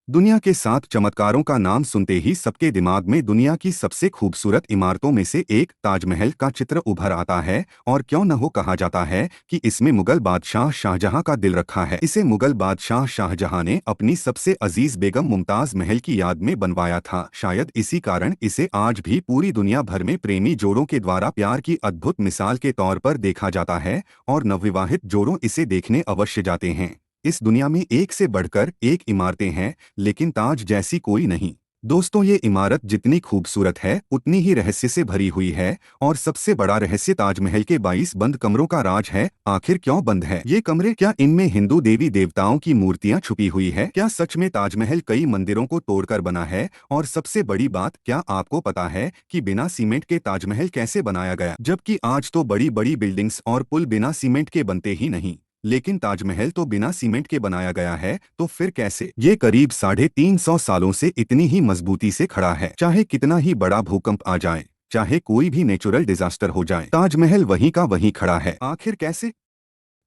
दुनिया के 7 चमत्कारों का नाम सुनते ही सबके दिमाग में दुनिया की सबसे खूबसूरत इमारतों में से एक ताजमहल का चित्र उभर आता है। और क्यों न हो, कहा जाता है कि इसमें मुगल बादशाह शाहजहां का दिल रखा है। इसे मुगल बादशाह शाहजहां ने अपनी सबसे अजीज बेगम मुमताज महल की याद में बनवाया था। शायद इसी कारण इसे आज भी पूरी दुनिया भर में प्रेमी जोड़ों के द्वारा प्यार की अद्भुत मिसाल के तौर पर देखा जाता है और नवविवाहित जोड़ों इसे देखने अवश्य जाते हैं। इस दुनिया में एक से बढ़कर एक इमारतें हैं, लेकिन ताज जैसी कोई नहीं। दोस्तों, ये इमारत जितनी खूबसूरत है उतनी ही रहस्य से भरी हुई है। और सबसे बड़ा रहस्य ताजमहल के 22 बंद कमरों का राज है। आखिर क्यों बंद है ये कमरे? क्या इनमें हिंदू देवी देवताओं की मूर्तियां छुपी हुई है? क्या सच में ताजमहल कई मंदिरों को तोड़कर बना है? और सबसे बड़ी बात, क्या आपको पता है कि बिना सीमेंट के ताजमहल कैसे बनाया गया? जबकि आज तो बड़ी बड़ी बिल्डिंग्स और पुल बिना सीमेंट के बनते ही नहीं, लेकिन ताजमहल तो बिना सीमेंट के बनाया गया है। तो फिर कैसे? ये करीब 350 सालों से इतनी ही मजबूती से खड़ा है। चाहे कितना ही बड़ा भूकंप आ जाए, चाहे कोई भी नेचुरल डिजास्टर हो जाए, ताजमहल वहीं का वहीं खड़ा है। आखिर कैसे?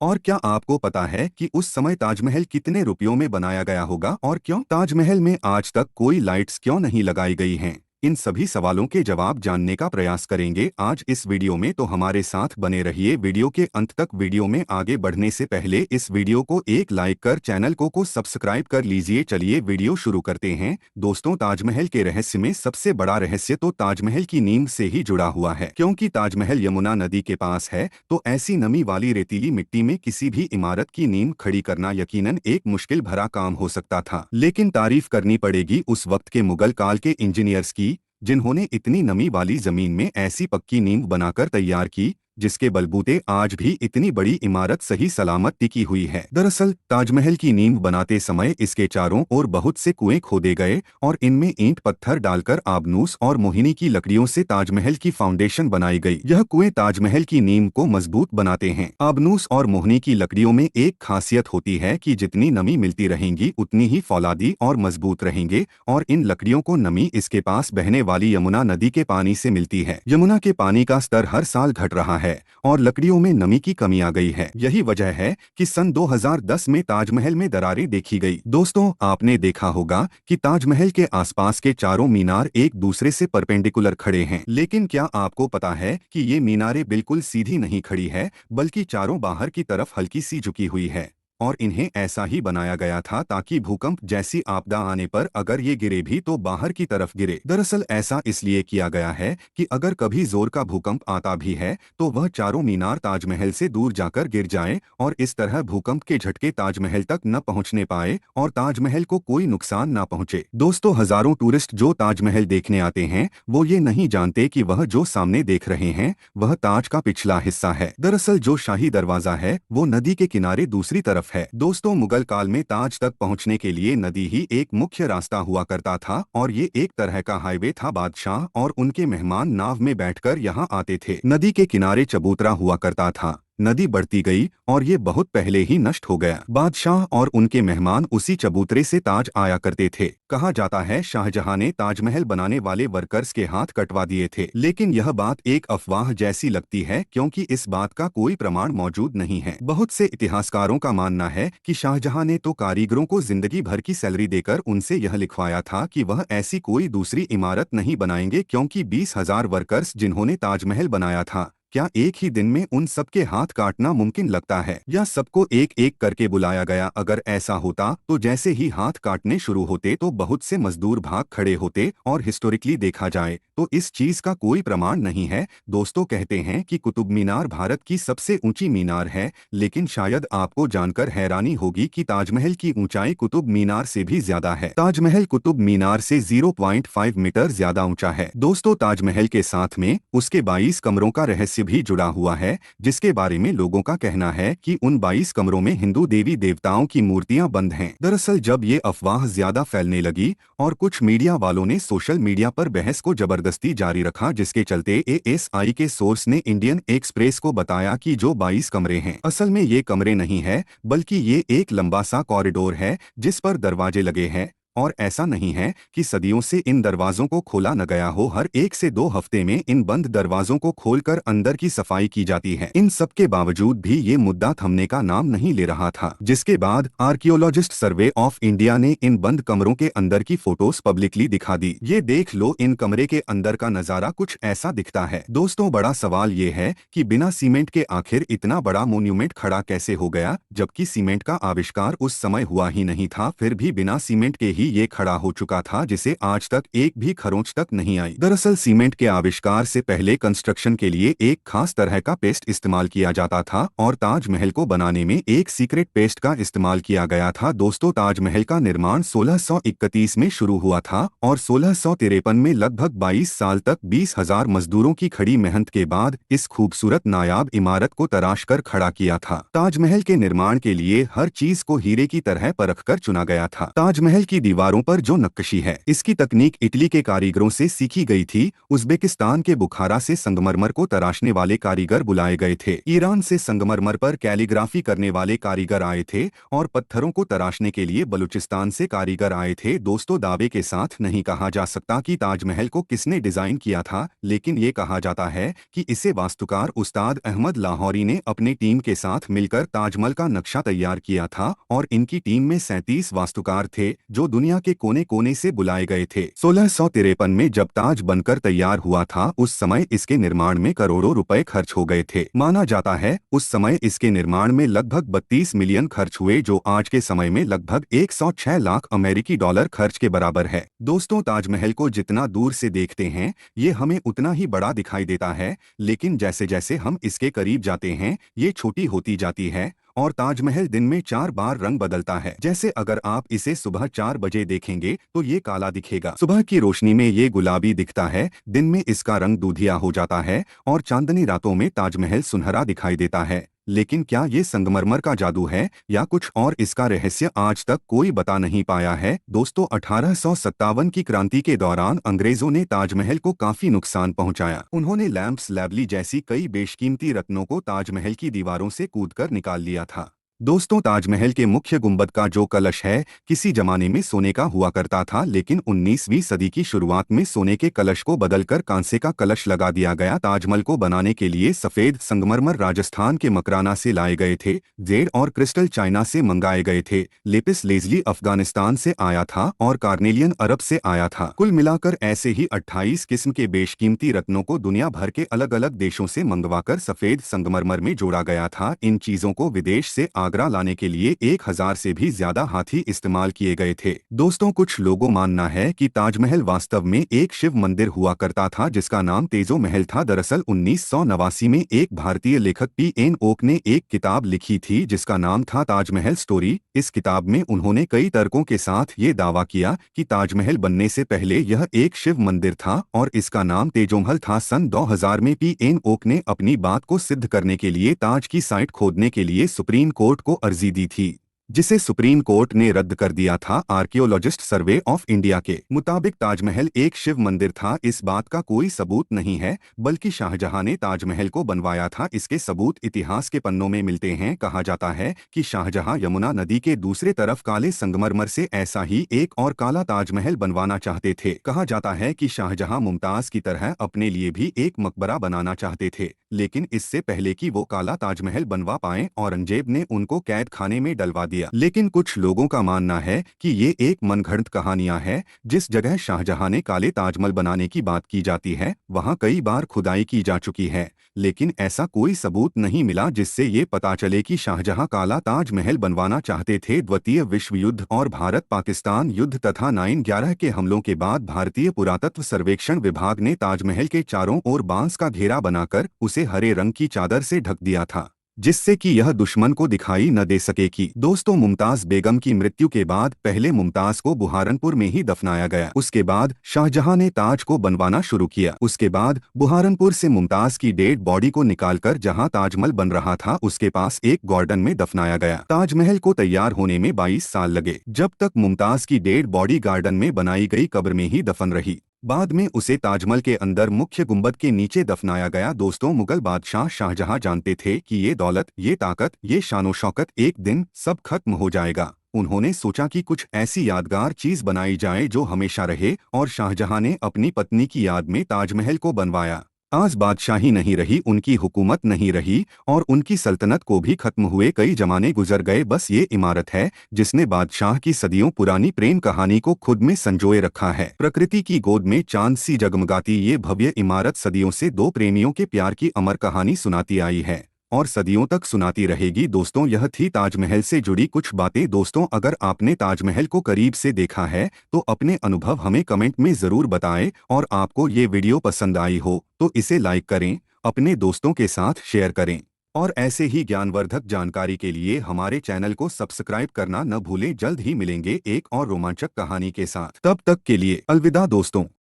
और क्या आपको पता है कि उस समय ताजमहल कितने रुपयों में बनाया गया होगा? और क्यों ताजमहल में आज तक कोई लाइट्स क्यों नहीं लगाई गई हैं? इन सभी सवालों के जवाब जानने का प्रयास करेंगे आज इस वीडियो में, तो हमारे साथ बने रहिए वीडियो के अंत तक। वीडियो में आगे बढ़ने से पहले इस वीडियो को एक लाइक कर चैनल को सब्सक्राइब कर लीजिए। चलिए वीडियो शुरू करते हैं। दोस्तों, ताजमहल के रहस्य में सबसे बड़ा रहस्य तो ताजमहल की नींव से ही जुड़ा हुआ है। क्योंकि ताजमहल यमुना नदी के पास है, तो ऐसी नमी वाली रेतीली मिट्टी में किसी भी इमारत की नींव खड़ी करना यकीनन एक मुश्किल भरा काम हो सकता था। लेकिन तारीफ करनी पड़ेगी उस वक्त के मुगल काल के इंजीनियर्स की, जिन्होंने इतनी नमी वाली जमीन में ऐसी पक्की नींव बनाकर तैयार की, जिसके बलबूते आज भी इतनी बड़ी इमारत सही सलामत टिकी हुई है। दरअसल ताजमहल की नींव बनाते समय इसके चारों ओर बहुत से कुएं खोदे गए और इनमें ईंट पत्थर डालकर आबनूस और मोहिनी की लकड़ियों से ताजमहल की फाउंडेशन बनाई गई। यह कुएं ताजमहल की नींव को मजबूत बनाते हैं। आबनूस और मोहिनी की लकड़ियों में एक खासियत होती है कि जितनी नमी मिलती रहेंगी उतनी ही फौलादी और मजबूत रहेंगे। और इन लकड़ियों को नमी इसके पास बहने वाली यमुना नदी के पानी से मिलती है। यमुना के पानी का स्तर हर साल घट रहा है और लकड़ियों में नमी की कमी आ गई है। यही वजह है कि सन 2010 में ताजमहल में दरारें देखी गई। दोस्तों, आपने देखा होगा कि ताजमहल के आसपास के चारों मीनार एक दूसरे से परपेंडिकुलर खड़े हैं। लेकिन क्या आपको पता है कि ये मीनारें बिल्कुल सीधी नहीं खड़ी है, बल्कि चारों बाहर की तरफ हल्की सी झुकी हुई है। और इन्हें ऐसा ही बनाया गया था ताकि भूकंप जैसी आपदा आने पर अगर ये गिरे भी तो बाहर की तरफ गिरे। दरअसल ऐसा इसलिए किया गया है कि अगर कभी जोर का भूकंप आता भी है तो वह चारों मीनार ताजमहल से दूर जाकर गिर जाए और इस तरह भूकंप के झटके ताजमहल तक न पहुंचने पाए और ताजमहल को कोई नुकसान न पहुंचे। दोस्तों, हजारों टूरिस्ट जो ताजमहल देखने आते हैं वो ये नहीं जानते कि वह जो सामने देख रहे हैं वह ताज का पिछला हिस्सा है। दरअसल जो शाही दरवाजा है वो नदी के किनारे दूसरी तरफ है। दोस्तों, मुगल काल में ताज तक पहुंचने के लिए नदी ही एक मुख्य रास्ता हुआ करता था और ये एक तरह का हाईवे था। बादशाह और उनके मेहमान नाव में बैठकर यहाँ आते थे। नदी के किनारे चबूतरा हुआ करता था। नदी बढ़ती गई और ये बहुत पहले ही नष्ट हो गया। बादशाह और उनके मेहमान उसी चबूतरे से ताज आया करते थे। कहा जाता है शाहजहां ने ताजमहल बनाने वाले वर्कर्स के हाथ कटवा दिए थे। लेकिन यह बात एक अफवाह जैसी लगती है, क्योंकि इस बात का कोई प्रमाण मौजूद नहीं है। बहुत से इतिहासकारों का मानना है कि शाहजहां ने तो कारीगरों को जिंदगी भर की सैलरी देकर उनसे यह लिखवाया था कि वह ऐसी कोई दूसरी इमारत नहीं बनाएंगे, क्योंकि 20,000 वर्कर्स जिन्होंने ताजमहल बनाया था, क्या एक ही दिन में उन सबके हाथ काटना मुमकिन लगता है? या सबको एक एक करके बुलाया गया? अगर ऐसा होता तो जैसे ही हाथ काटने शुरू होते तो बहुत से मजदूर भाग खड़े होते। और हिस्टोरिकली देखा जाए तो इस चीज का कोई प्रमाण नहीं है। दोस्तों, कहते हैं कि कुतुब मीनार भारत की सबसे ऊंची मीनार है, लेकिन शायद आपको जानकर हैरानी होगी कि ताजमहल की ऊंचाई कुतुब मीनार से भी ज्यादा है। ताजमहल कुतुब मीनार से 0.5 मीटर ज्यादा ऊंचा है। दोस्तों, ताजमहल के साथ में उसके 22 कमरों का रहस्य भी जुड़ा हुआ है, जिसके बारे में लोगों का कहना है कि उन 22 कमरों में हिंदू देवी देवताओं की मूर्तियां बंद हैं। दरअसल जब ये अफवाह ज्यादा फैलने लगी और कुछ मीडिया वालों ने सोशल मीडिया पर बहस को जबरदस्ती जारी रखा, जिसके चलते एएसआई के सोर्स ने इंडियन एक्सप्रेस को बताया कि जो 22 कमरे हैं असल में ये कमरे नहीं है, बल्कि ये एक लंबा सा कॉरिडोर है जिस पर दरवाजे लगे हैं और ऐसा नहीं है कि सदियों से इन दरवाजों को खोला न गया हो। हर 1 से 2 हफ्ते में इन बंद दरवाजों को खोलकर अंदर की सफाई की जाती है। इन सब के बावजूद भी ये मुद्दा थमने का नाम नहीं ले रहा था, जिसके बाद आर्कियोलॉजिस्ट सर्वे ऑफ इंडिया ने इन बंद कमरों के अंदर की फोटोज पब्लिकली दिखा दी। ये देख लो, इन कमरे के अंदर का नजारा कुछ ऐसा दिखता है। दोस्तों, बड़ा सवाल ये है कि बिना सीमेंट के आखिर इतना बड़ा मोन्यूमेंट खड़ा कैसे हो गया, जबकि सीमेंट का आविष्कार उस समय हुआ ही नहीं था। फिर भी बिना सीमेंट के ही ये खड़ा हो चुका था, जिसे आज तक एक भी खरोंच तक नहीं आई। दरअसल सीमेंट के आविष्कार से पहले कंस्ट्रक्शन के लिए एक खास तरह का पेस्ट इस्तेमाल किया जाता था और ताजमहल को बनाने में एक सीक्रेट पेस्ट का इस्तेमाल किया गया था। दोस्तों, ताजमहल का निर्माण 1631 में शुरू हुआ था और 1653 में लगभग 22 साल तक 20,000 मजदूरों की खड़ी मेहनत के बाद इस खूबसूरत नायाब इमारत को तराश कर खड़ा किया था। ताजमहल के निर्माण के लिए हर चीज को हीरे की तरह परख कर चुना गया था। ताजमहल की दीवारों पर जो नक्काशी है, इसकी तकनीक इटली के कारीगरों से सीखी गई थी। उज्बेकिस्तान के बुखारा से संगमरमर को तराशने वाले कारीगर बुलाए गए थे। ईरान से संगमरमर पर कैलीग्राफी करने वाले कारीगर आए थे और पत्थरों को तराशने के लिए बलूचिस्तान से कारीगर आए थे। दोस्तों, दावे के साथ नहीं कहा जा सकता कि ताजमहल को किसने डिजाइन किया था, लेकिन ये कहा जाता है कि इसे वास्तुकार उस्ताद अहमद लाहौरी ने अपनी टीम के साथ मिलकर ताजमहल का नक्शा तैयार किया था और इनकी टीम में 37 वास्तुकार थे जो दुनिया के कोने कोने से बुलाए गए थे। 1653 में जब ताज बनकर तैयार हुआ था, उस समय इसके निर्माण में करोड़ों रुपए खर्च हो गए थे। माना जाता है उस समय इसके निर्माण में लगभग 32 मिलियन खर्च हुए, जो आज के समय में लगभग 106 लाख अमेरिकी डॉलर खर्च के बराबर है। दोस्तों, ताजमहल को जितना दूर से देखते हैं ये हमें उतना ही बड़ा दिखाई देता है, लेकिन जैसे जैसे हम इसके करीब जाते हैं ये छोटी होती जाती है और ताजमहल दिन में 4 बार रंग बदलता है। जैसे अगर आप इसे सुबह 4 बजे देखेंगे तो ये काला दिखेगा, सुबह की रोशनी में ये गुलाबी दिखता है, दिन में इसका रंग दूधिया हो जाता है और चांदनी रातों में ताजमहल सुनहरा दिखाई देता है। लेकिन क्या ये संगमरमर का जादू है या कुछ और? इसका रहस्य आज तक कोई बता नहीं पाया है। दोस्तों, 1857 की क्रांति के दौरान अंग्रेजों ने ताजमहल को काफी नुकसान पहुंचाया। उन्होंने लैंप्स लैवली जैसी कई बेशकीमती रत्नों को ताजमहल की दीवारों से कूदकर निकाल लिया था। दोस्तों, ताजमहल के मुख्य गुंबद का जो कलश है किसी जमाने में सोने का हुआ करता था, लेकिन 19वीं सदी की शुरुआत में सोने के कलश को बदलकर कांसे का कलश लगा दिया गया। ताजमहल को बनाने के लिए सफेद संगमरमर राजस्थान के मकराना से लाए गए थे, जेड और क्रिस्टल चाइना से मंगाए गए थे, लेपिस लेजली अफगानिस्तान से आया था और कार्नेलियन अरब से आया था। कुल मिलाकर ऐसे ही 28 किस्म के बेशकीमती रत्नों को दुनिया भर के अलग अलग देशों से मंगवाकर सफेद संगमरमर में जोड़ा गया था। इन चीजों को विदेश से आगरा लाने के लिए 1000 से भी ज्यादा हाथी इस्तेमाल किए गए थे। दोस्तों, कुछ लोगों मानना है कि ताजमहल वास्तव में एक शिव मंदिर हुआ करता था जिसका नाम तेजो महल था। दरअसल 1989 में एक भारतीय लेखक P.N. ओक ने एक किताब लिखी थी जिसका नाम था ताजमहल स्टोरी। इस किताब में उन्होंने कई तर्कों के साथ ये दावा किया कि ताजमहल बनने से पहले यह एक शिव मंदिर था और इसका नाम तेजोमहल था। सन 2000 में P.N. ओक ने अपनी बात को सिद्ध करने के लिए ताज की साइट खोदने के लिए सुप्रीम कोर्ट को अर्जी दी थी, जिसे सुप्रीम कोर्ट ने रद्द कर दिया था। आर्कियोलॉजिस्ट सर्वे ऑफ इंडिया के मुताबिक ताजमहल एक शिव मंदिर था। इस बात का कोई सबूत नहीं है, बल्कि शाहजहां ने ताजमहल को बनवाया था। इसके सबूत इतिहास के पन्नों में मिलते हैं। कहा जाता है कि शाहजहां यमुना नदी के दूसरे तरफ काले संगमरमर से ऐसा ही एक और काला ताजमहल बनवाना चाहते थे। कहा जाता है कि शाहजहां मुमताज की तरह अपने लिए भी एक मकबरा बनाना चाहते थे, लेकिन इससे पहले कि वो काला ताजमहल बनवा पाए औरंगजेब ने उनको कैद खाने में डलवा दिया। लेकिन कुछ लोगों का मानना है कि ये एक मनगढ़ंत कहानियां है। जिस जगह शाहजहां ने काले ताजमहल बनाने की बात की जाती है वहां कई बार खुदाई की जा चुकी है, लेकिन ऐसा कोई सबूत नहीं मिला जिससे ये पता चले कि शाहजहां काला ताजमहल बनवाना चाहते थे। द्वितीय विश्व युद्ध और भारत पाकिस्तान युद्ध तथा 9/11 के हमलों के बाद भारतीय पुरातत्व सर्वेक्षण विभाग ने ताजमहल के चारों ओर बांस का घेरा बनाकर उसे हरे रंग की चादर से ढक दिया था, जिससे कि यह दुश्मन को दिखाई न दे सके। कि दोस्तों, मुमताज बेगम की मृत्यु के बाद पहले मुमताज को बुहारनपुर में ही दफनाया गया। उसके बाद शाहजहां ने ताज को बनवाना शुरू किया। उसके बाद बुहारनपुर से मुमताज की डेड बॉडी को निकालकर जहां ताजमहल बन रहा था उसके पास एक गार्डन में दफनाया गया। ताजमहल को तैयार होने में 22 साल लगे, जब तक मुमताज की डेड बॉडी गार्डन में बनाई गई कब्र में ही दफन रही। बाद में उसे ताजमहल के अंदर मुख्य गुंबद के नीचे दफनाया गया। दोस्तों, मुगल बादशाह शाहजहां जानते थे कि ये दौलत, ये ताकत, ये शानो शौकत एक दिन सब खत्म हो जाएगा। उन्होंने सोचा कि कुछ ऐसी यादगार चीज बनाई जाए जो हमेशा रहे, और शाहजहां ने अपनी पत्नी की याद में ताजमहल को बनवाया। आज बादशाही नहीं रही, उनकी हुकूमत नहीं रही, और उनकी सल्तनत को भी खत्म हुए कई जमाने गुजर गए, बस ये इमारत है जिसने बादशाह की सदियों पुरानी प्रेम कहानी को खुद में संजोए रखा है। प्रकृति की गोद में चांद सी जगमगाती ये भव्य इमारत सदियों से दो प्रेमियों के प्यार की अमर कहानी सुनाती आई है, और सदियों तक सुनाती रहेगी। दोस्तों, यह थी ताजमहल से जुड़ी कुछ बातें। दोस्तों, अगर आपने ताजमहल को करीब से देखा है तो अपने अनुभव हमें कमेंट में ज़रूर बताएं, और आपको ये वीडियो पसंद आई हो तो इसे लाइक करें, अपने दोस्तों के साथ शेयर करें, और ऐसे ही ज्ञानवर्धक जानकारी के लिए हमारे चैनल को सब्सक्राइब करना न भूलें। जल्द ही मिलेंगे एक और रोमांचक कहानी के साथ। तब तक के लिए अलविदा दोस्तों।